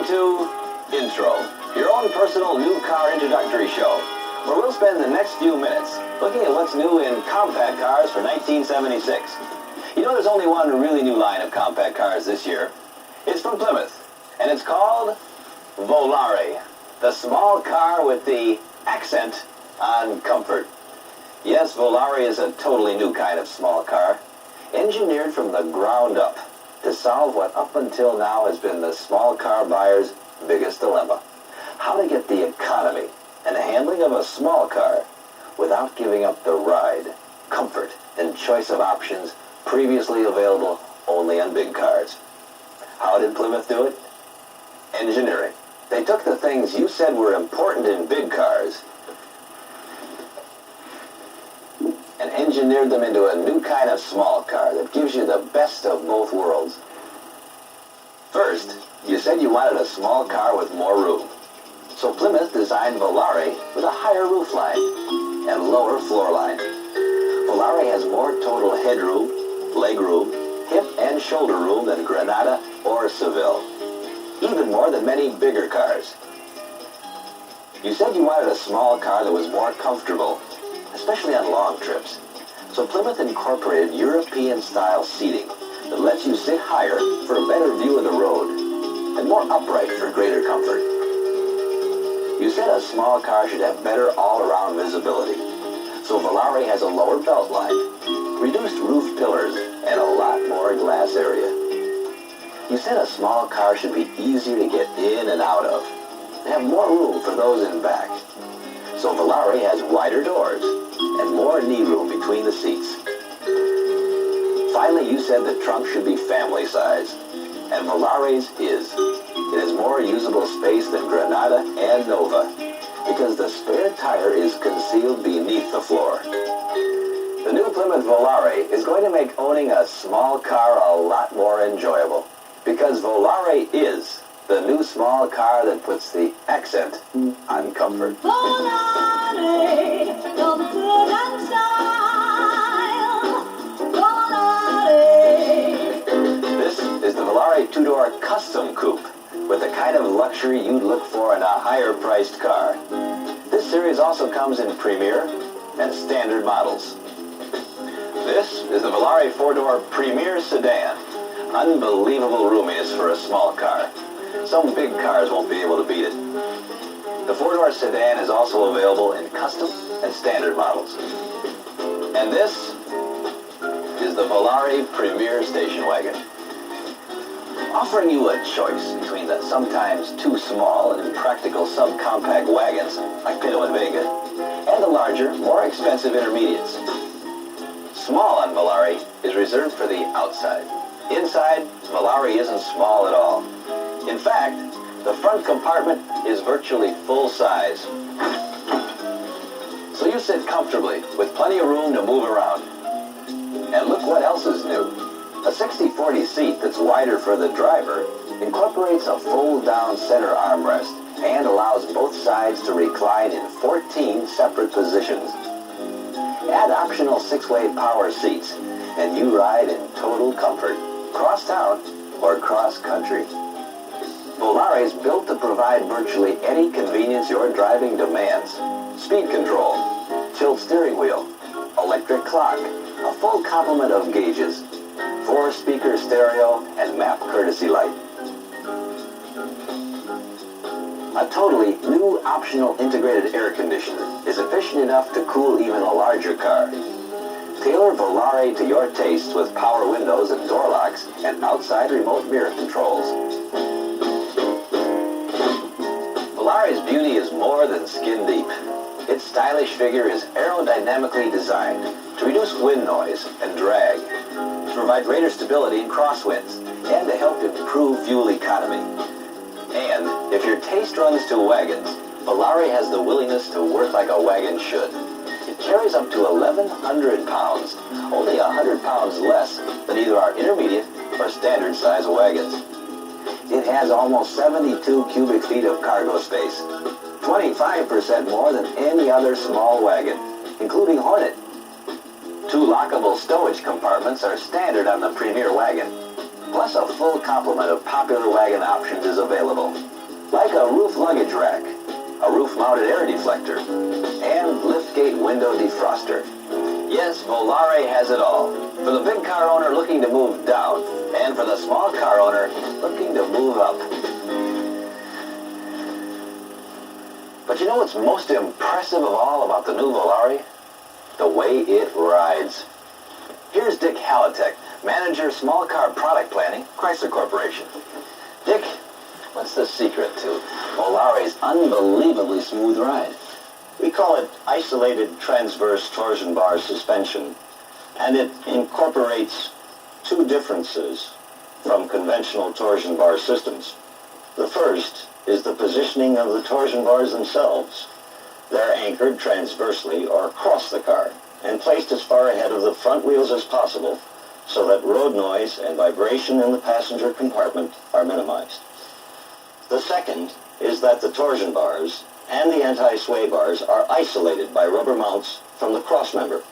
to Intro, your own personal new car introductory show, where we'll spend the next few minutes looking at what's new in compact cars for 1976. You know, there's only one really new line of compact cars this year. It's from Plymouth, and it's called Volare, the small car with the accent on comfort. Yes, Volare is a totally new kind of small car, engineered from the ground up to solve what up until now has been the small car buyer's biggest dilemma: how to get the economy and handling of a small car without giving up the ride, comfort, and choice of options previously available only on big cars. How did Plymouth do it? Engineering. They took the things you said were important in big cars and engineered them into a new kind of small car that gives you the best of both worlds. First, you said you wanted a small car with more room. So Plymouth designed Volare with a higher roofline and lower floor line. Volare has more total headroom, legroom, hip and shoulder room than Granada or Seville, even more than many bigger cars. You said you wanted a small car that was more comfortable, especially on long trips. So Plymouth incorporated European-style seating that lets you sit higher for a better view of the road and more upright for greater comfort. You said a small car should have better all-around visibility. So Volare has a lower belt line, reduced roof pillars, and a lot more glass area. You said a small car should be easier to get in and out of, and have more room for those in back. So Volare has wider doors and more knee room between the seats. Finally, you said the trunk should be family size, and Volare's is. It has more usable space than Granada and Nova, because the spare tire is concealed beneath the floor. The new Plymouth Volare is going to make owning a small car a lot more enjoyable, because Volare is the new small car that puts the accent on comfort. Volare, comfort and style. Volare. This is the Volare two-door custom coupe, with the kind of luxury you'd look for in a higher-priced car. This series also comes in Premier and Standard models. This is the Volare four-door Premier sedan. Unbelievable roominess for a small car. Some big cars won't be able to beat it. The four-door sedan is also available in custom and standard models. And this is the Volare Premier station wagon, offering you a choice between the sometimes too small and impractical subcompact wagons like Pinto and Vega and the larger, more expensive intermediates. Small on Volare is reserved for the outside. Inside, Volare isn't small at all. In fact, the front compartment is virtually full size. So you sit comfortably with plenty of room to move around. And look what else is new. A 60/40 seat that's wider for the driver incorporates a fold-down center armrest and allows both sides to recline in 14 separate positions. Add optional 6-way power seats, and you ride in total comfort, cross-town or cross-country. Volare is built to provide virtually any convenience your driving demands. Speed control, tilt steering wheel, electric clock, a full complement of gauges, 4-speaker stereo, and map courtesy light. A totally new optional integrated air conditioner is efficient enough to cool even a larger car. Tailor Volare to your tastes with power windows and door locks and outside remote mirror controls. Volare's beauty is more than skin deep. Its stylish figure is aerodynamically designed to reduce wind noise and drag, to provide greater stability in crosswinds, and to help improve fuel economy. And if your taste runs to wagons, Volare has the willingness to work like a wagon should. It carries up to 1,100 pounds, only 100 pounds less than either our intermediate or standard size wagons. It has almost 72 cubic feet of cargo space, 25% more than any other small wagon, including Hornet. 2 lockable stowage compartments are standard on the Premier wagon, plus a full complement of popular wagon options is available. like a roof luggage rack, a roof-mounted air deflector, and liftgate window defroster. Yes, Volare has it all. For the big car owner looking to move down, and for the small car owner looking to move up. But you know what's most impressive of all about the new Volare? The way it rides. Here's Dick Halatek, manager small car product planning, Chrysler Corporation. Dick, what's the secret to Volare's unbelievably smooth ride? We call it isolated transverse torsion bar suspension, and it incorporates two differences from conventional torsion bar systems. The first is the positioning of the torsion bars themselves. They're anchored transversely or across the car and placed as far ahead of the front wheels as possible so that road noise and vibration in the passenger compartment are minimized. The second is that the torsion bars and the anti-sway bars are isolated by rubber mounts from the crossmember.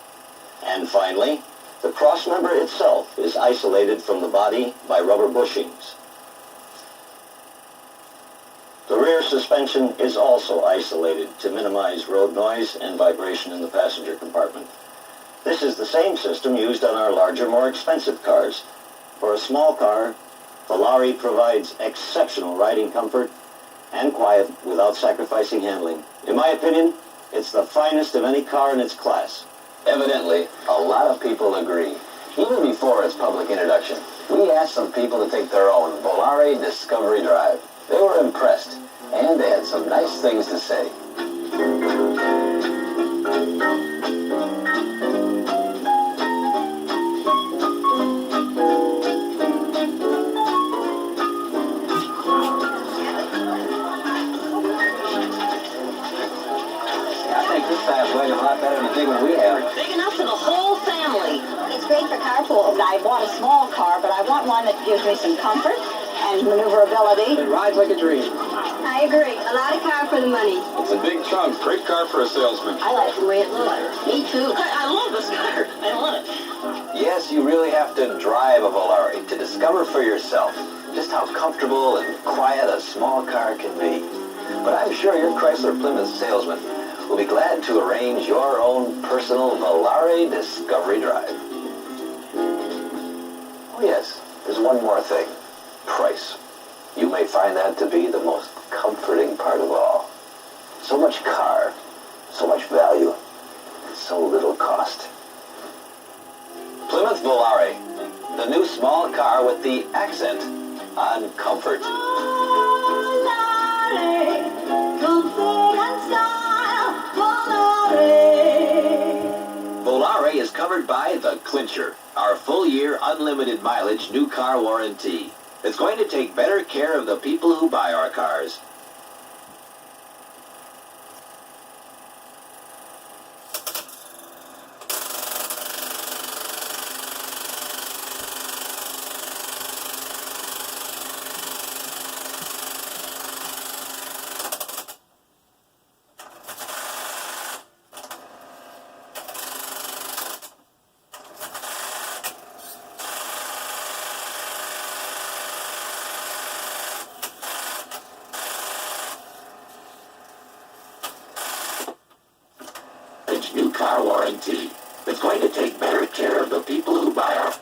And finally, the crossmember itself is isolated from the body by rubber bushings. The rear suspension is also isolated to minimize road noise and vibration in the passenger compartment. This is the same system used on our larger, more expensive cars. For a small car, Volare provides exceptional riding comfort and quiet without sacrificing handling. In my opinion, it's the finest of any car in its class. Evidently, a lot of people agree. Even before its public introduction, we asked some people to take their own Volare Discovery Drive. They were impressed, and they had some nice things to say. Way a lot better than the big one we have. Big enough for the whole family. It's great for carpools. I bought a small car, but I want one that gives me some comfort and maneuverability. It rides like a dream. I agree. A lot of car for the money. It's a big trunk. Great car for a salesman. I like the way it looks. Me too. I love this car. I want it. Yes, you really have to drive a Volare to discover for yourself just how comfortable and quiet a small car can be. But I'm sure your Chrysler Plymouth salesman will be glad to arrange your own personal Volare Discovery Drive. Oh yes, there's one more thing. Price. You may find that to be the most comforting part of all. So much car, so much value, and so little cost. Plymouth Volare, the new small car with the accent on comfort. Volare, comfort and style. Volare is covered by the Clincher, our full-year unlimited mileage new car warranty. It's going to take better care of the people who buy our cars. New car warranty. It's going to take better care of the people who buy our